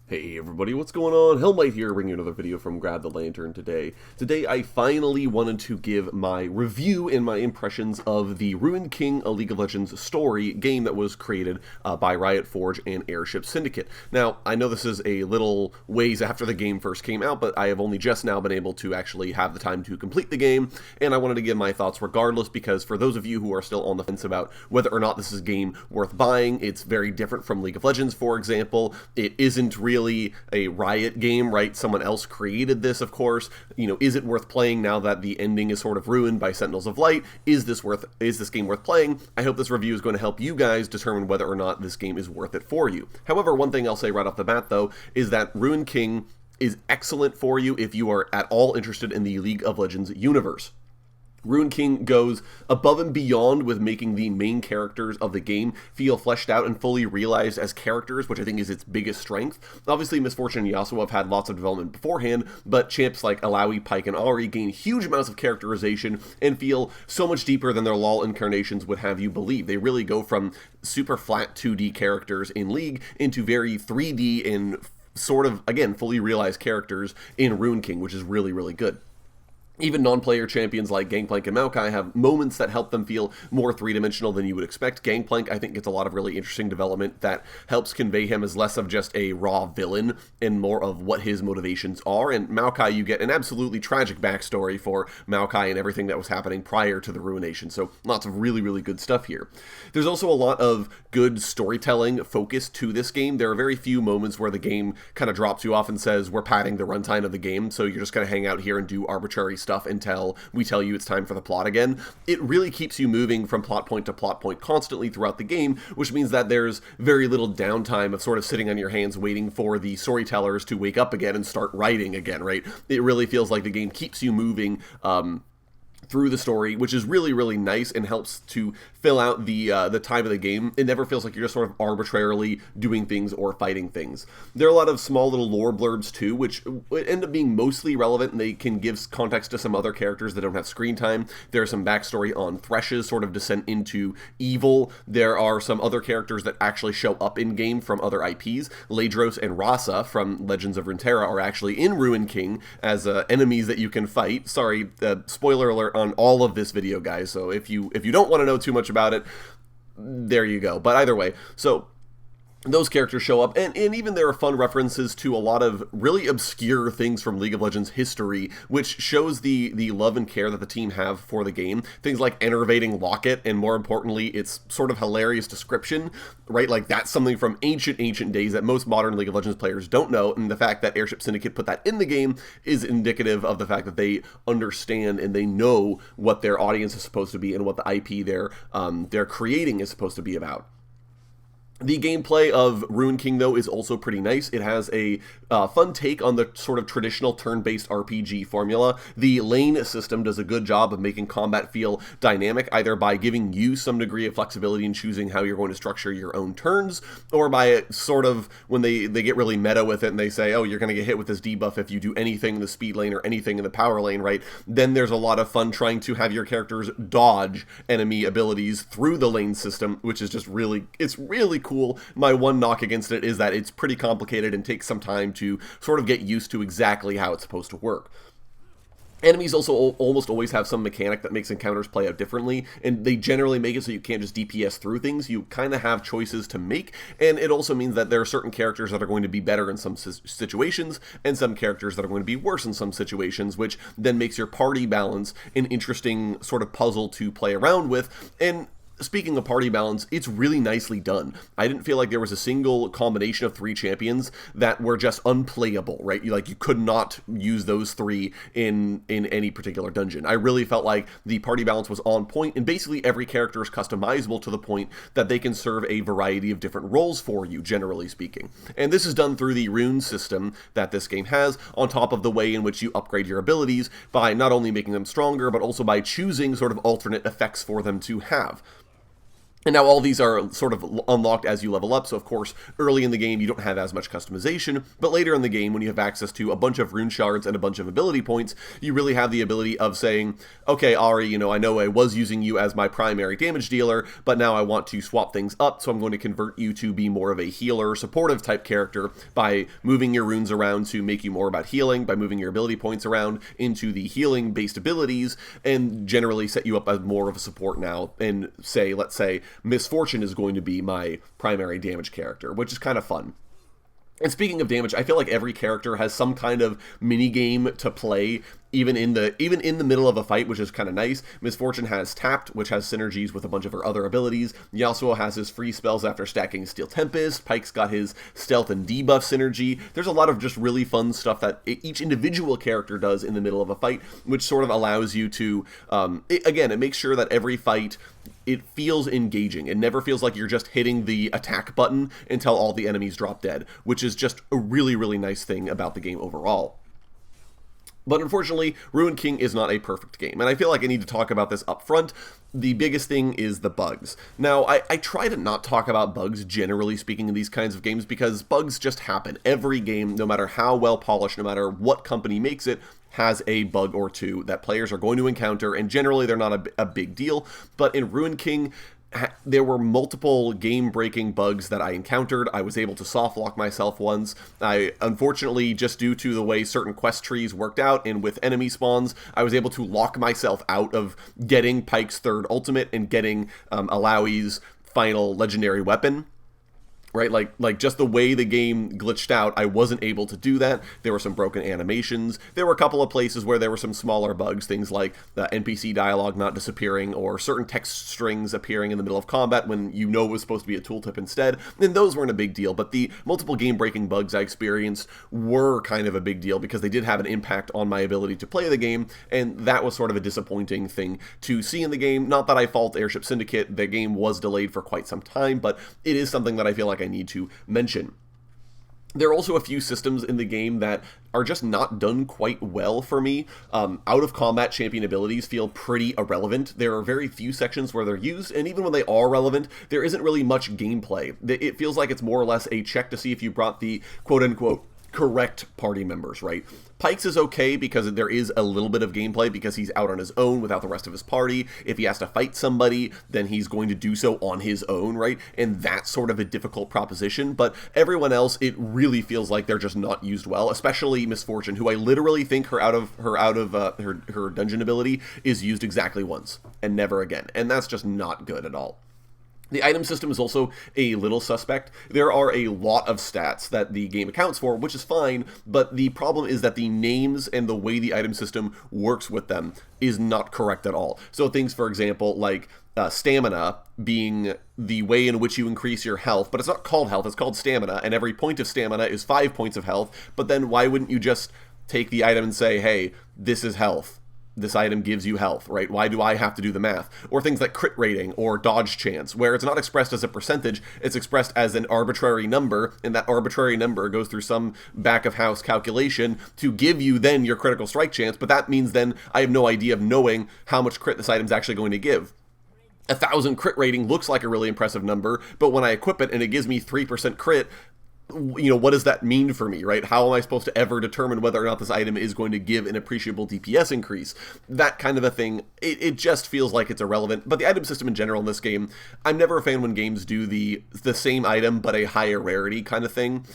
Hey everybody, what's going on? Hellmite here, bringing you another video from Grab the Lantern today. Today I finally wanted to give my review and my impressions of the Ruined King, a League of Legends story game that was created by Riot Forge and Airship Syndicate. Now, I know this is a little ways after the game first came out, but I have only just now been able to actually have the time to complete the game, and I wanted to give my thoughts regardless, because for those of you who are still on the fence about whether or not this is a game worth buying, it's very different from League of Legends, for example. It isn't really a Riot game, right? Someone else created this, of course. You know, is it worth playing now that the ending is sort of ruined by Sentinels of Light? Is this game worth playing? I hope this review is going to help you guys determine whether or not this game is worth it for you. However, one thing I'll say right off the bat, though, is that Ruined King is excellent for you if you are at all interested in the League of Legends universe. Ruined King goes above and beyond with making the main characters of the game feel fleshed out and fully realized as characters, which I think is its biggest strength. Obviously, Misfortune and Yasuo have had lots of development beforehand, but champs like Illaoi, Pyke, and Ahri gain huge amounts of characterization and feel so much deeper than their LoL incarnations would have you believe. They really go from super flat 2D characters in League into very 3D and sort of, again, fully realized characters in Ruined King, which is really, really good. Even non-player champions like Gangplank and Maokai have moments that help them feel more three-dimensional than you would expect. Gangplank, I think, gets a lot of really interesting development that helps convey him as less of just a raw villain and more of what his motivations are. And Maokai, you get an absolutely tragic backstory for Maokai and everything that was happening prior to the Ruination. So lots of really, really good stuff here. There's also a lot of good storytelling focus to this game. There are very few moments where the game kind of drops you off and says, we're padding the runtime of the game, so you're just going to hang out here and do arbitrary stuff until we tell you it's time for the plot again. It really keeps you moving from plot point to plot point constantly throughout the game, which means that there's very little downtime of sort of sitting on your hands waiting for the storytellers to wake up again and start writing again, right? It really feels like the game keeps you moving through the story, which is really, really nice and helps to fill out the time of the game. It never feels like you're just sort of arbitrarily doing things or fighting things. There are a lot of small little lore blurbs too, which end up being mostly relevant, and they can give context to some other characters that don't have screen time. There's some backstory on Thresh's sort of descent into evil. There are some other characters that actually show up in-game from other IPs. Ladros and Rasa from Legends of Runeterra are actually in Ruined King as enemies that you can fight. Sorry, spoiler alert on all of this video, guys, so if you don't want to know too much about it, there you go. But either way, so those characters show up, and even there are fun references to a lot of really obscure things from League of Legends history, which shows the love and care that the team have for the game. Things like enervating Locket, and more importantly, its sort of hilarious description, right? Like, that's something from ancient days that most modern League of Legends players don't know, and the fact that Airship Syndicate put that in the game is indicative of the fact that they understand and they know what their audience is supposed to be and what the IP they're creating is supposed to be about. The gameplay of Ruined King, though, is also pretty nice. It has a fun take on the sort of traditional turn-based RPG formula. The lane system does a good job of making combat feel dynamic, either by giving you some degree of flexibility in choosing how you're going to structure your own turns, or by sort of, when they get really meta with it and they say, oh, you're going to get hit with this debuff if you do anything in the speed lane or anything in the power lane, right? Then there's a lot of fun trying to have your characters dodge enemy abilities through the lane system, which is just really, it's really cool. My one knock against it is that it's pretty complicated and takes some time to sort of get used to exactly how it's supposed to work. Enemies also almost always have some mechanic that makes encounters play out differently, and they generally make it so you can't just DPS through things. You kind of have choices to make, and it also means that there are certain characters that are going to be better in some situations, and some characters that are going to be worse in some situations, which then makes your party balance an interesting sort of puzzle to play around with. And speaking of party balance, it's really nicely done. I didn't feel like there was a single combination of three champions that were just unplayable, right? You could not use those three in any particular dungeon. I really felt like the party balance was on point, and basically every character is customizable to the point that they can serve a variety of different roles for you, generally speaking. And this is done through the rune system that this game has, on top of the way in which you upgrade your abilities by not only making them stronger, but also by choosing sort of alternate effects for them to have. And now all these are sort of unlocked as you level up, so of course, early in the game you don't have as much customization, but later in the game, when you have access to a bunch of rune shards and a bunch of ability points, you really have the ability of saying, okay, Ahri, I know I was using you as my primary damage dealer, but now I want to swap things up, so I'm going to convert you to be more of a healer, supportive type character by moving your runes around to make you more about healing, by moving your ability points around into the healing-based abilities, and generally set you up as more of a support now, and let's say, Miss Fortune is going to be my primary damage character, which is kind of fun. And speaking of damage, I feel like every character has some kind of mini game to play, even in the middle of a fight, which is kind of nice. Miss Fortune has Tapped, which has synergies with a bunch of her other abilities. Yasuo has his free spells after stacking Steel Tempest. Pyke's got his stealth and debuff synergy. There's a lot of just really fun stuff that each individual character does in the middle of a fight, which sort of allows you to, it makes sure that every fight, it feels engaging. It never feels like you're just hitting the attack button until all the enemies drop dead, which is just a really, really nice thing about the game overall. But unfortunately, Ruined King is not a perfect game, and I feel like I need to talk about this up front. The biggest thing is the bugs. Now, I try to not talk about bugs, generally speaking, in these kinds of games, because bugs just happen. Every game, no matter how well polished, no matter what company makes it, has a bug or two that players are going to encounter, and generally they're not a big deal. But in Ruined King, there were multiple game-breaking bugs that I encountered. I was able to softlock myself once. I, unfortunately, just due to the way certain quest trees worked out and with enemy spawns, I was able to lock myself out of getting Pyke's third ultimate and getting Alawi's final legendary weapon. Right, like just the way the game glitched out, I wasn't able to do that. There were some broken animations. There were a couple of places where there were some smaller bugs, things like the NPC dialogue not disappearing or certain text strings appearing in the middle of combat when it was supposed to be a tooltip instead. And those weren't a big deal, but the multiple game-breaking bugs I experienced were kind of a big deal because they did have an impact on my ability to play the game, and that was sort of a disappointing thing to see in the game. Not that I fault Airship Syndicate, the game was delayed for quite some time, but it is something that I feel like I need to mention. There are also a few systems in the game that are just not done quite well for me. Out-of-combat champion abilities feel pretty irrelevant. There are very few sections where they're used, and even when they are relevant, there isn't really much gameplay. It feels like it's more or less a check to see if you brought the quote-unquote correct party members, right? Pyke's is okay because there is a little bit of gameplay because he's out on his own without the rest of his party. If he has to fight somebody, then he's going to do so on his own, right? And that's sort of a difficult proposition, but everyone else, it really feels like they're just not used well, especially Miss Fortune, who I literally think her dungeon ability is used exactly once and never again, and that's just not good at all. The item system is also a little suspect. There are a lot of stats that the game accounts for, which is fine, but the problem is that the names and the way the item system works with them is not correct at all. So things, for example, like stamina being the way in which you increase your health, but it's not called health, it's called stamina, and every point of stamina is 5 points of health, but then why wouldn't you just take the item and say, hey, this is health? This item gives you health, right? Why do I have to do the math? Or things like crit rating or dodge chance, where it's not expressed as a percentage, it's expressed as an arbitrary number, and that arbitrary number goes through some back-of-house calculation to give you then your critical strike chance, but that means then I have no idea of knowing how much crit this item's actually going to give. 1,000 crit rating looks like a really impressive number, but when I equip it and it gives me 3% crit, what does that mean for me, right? How am I supposed to ever determine whether or not this item is going to give an appreciable DPS increase? That kind of a thing, it just feels like it's irrelevant. But the item system in general in this game, I'm never a fan when games do the same item but a higher rarity kind of thing.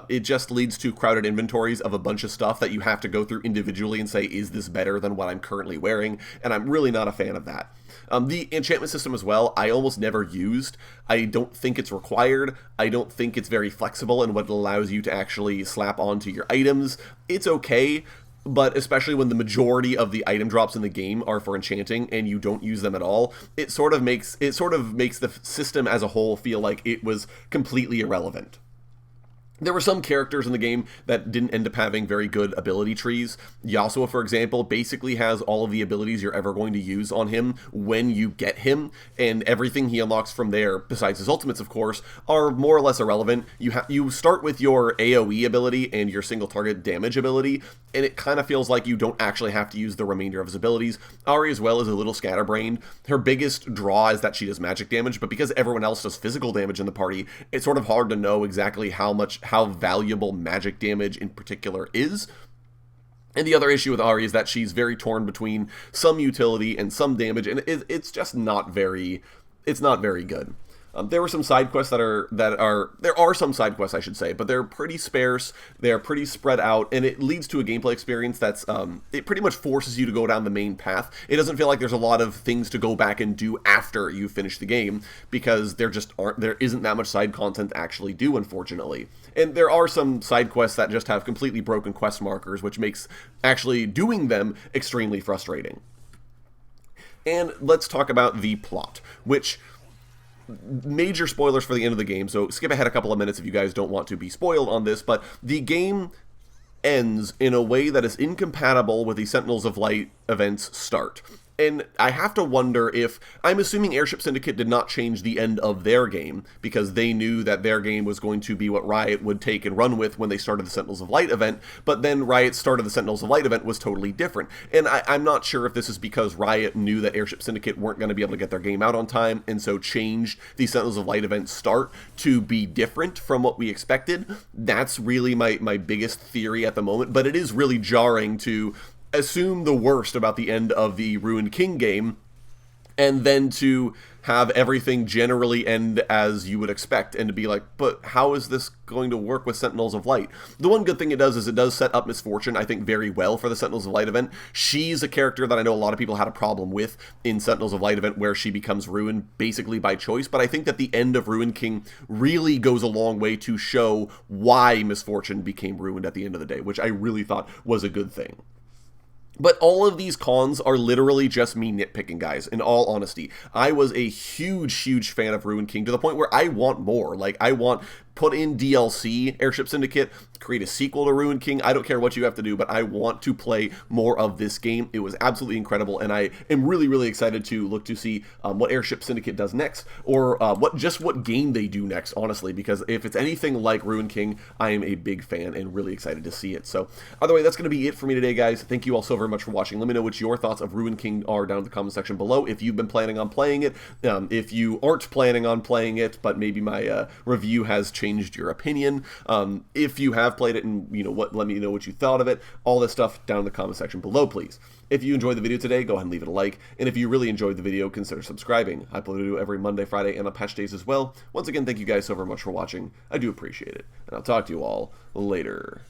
It just leads to crowded inventories of a bunch of stuff that you have to go through individually and say, is this better than what I'm currently wearing? And I'm really not a fan of that. The enchantment system as well, I almost never used. I don't think it's required. I don't think it's very flexible in what it allows you to actually slap onto your items. It's okay, but especially when the majority of the item drops in the game are for enchanting and you don't use them at all, it sort of makes the system as a whole feel like it was completely irrelevant. There were some characters in the game that didn't end up having very good ability trees. Yasuo, for example, basically has all of the abilities you're ever going to use on him when you get him, and everything he unlocks from there, besides his ultimates, of course, are more or less irrelevant. You start with your AoE ability and your single target damage ability, and it kind of feels like you don't actually have to use the remainder of his abilities. Ahri as well is a little scatterbrained. Her biggest draw is that she does magic damage, but because everyone else does physical damage in the party, it's sort of hard to know exactly how valuable magic damage in particular is. And the other issue with Ahri is that she's very torn between some utility and some damage, and it's just not very good. There were some side quests there are some side quests, I should say, but they're pretty sparse, they're pretty spread out, and it leads to a gameplay experience that's, it pretty much forces you to go down the main path. It doesn't feel like there's a lot of things to go back and do after you finish the game, because there isn't that much side content to actually do, unfortunately. And there are some side quests that just have completely broken quest markers, which makes actually doing them extremely frustrating. And let's talk about the plot, which... major spoilers for the end of the game, so skip ahead a couple of minutes if you guys don't want to be spoiled on this, but the game ends in a way that is incompatible with the Sentinels of Light event's start. And I have to wonder if, I'm assuming Airship Syndicate did not change the end of their game, because they knew that their game was going to be what Riot would take and run with when they started the Sentinels of Light event, but then Riot started the Sentinels of Light event was totally different. And I'm not sure if this is because Riot knew that Airship Syndicate weren't going to be able to get their game out on time, and so changed the Sentinels of Light event start to be different from what we expected. That's really my biggest theory at the moment, but it is really jarring to assume the worst about the end of the Ruined King game, and then to have everything generally end as you would expect, and to be like, but how is this going to work with Sentinels of Light? The one good thing it does is it does set up Miss Fortune, I think, very well for the Sentinels of Light event. She's a character that I know a lot of people had a problem with in Sentinels of Light event, where she becomes ruined basically by choice, but I think that the end of Ruined King really goes a long way to show why Miss Fortune became ruined at the end of the day, which I really thought was a good thing. But all of these cons are literally just me nitpicking, guys, in all honesty. I was a huge fan of Ruined King, to the point where I want more. Like, I want... put in DLC, Airship Syndicate, create a sequel to Ruined King. I don't care what you have to do, but I want to play more of this game. It was absolutely incredible, and I am really excited to look to see what Airship Syndicate does next, or what game they do next, honestly, because if it's anything like Ruined King, I am a big fan and really excited to see it. So, either way, that's going to be it for me today, guys. Thank you all so very much for watching. Let me know what your thoughts of Ruined King are down in the comment section below. If you've been planning on playing it, if you aren't planning on playing it, but maybe my review has changed your opinion. If you have played it, and let me know what you thought of it. All this stuff down in the comment section below, please. If you enjoyed the video today, go ahead and leave it a like, and if you really enjoyed the video, consider subscribing. I upload a video every Monday, Friday, and on patch days as well. Once again, thank you guys so very much for watching. I do appreciate it, and I'll talk to you all later.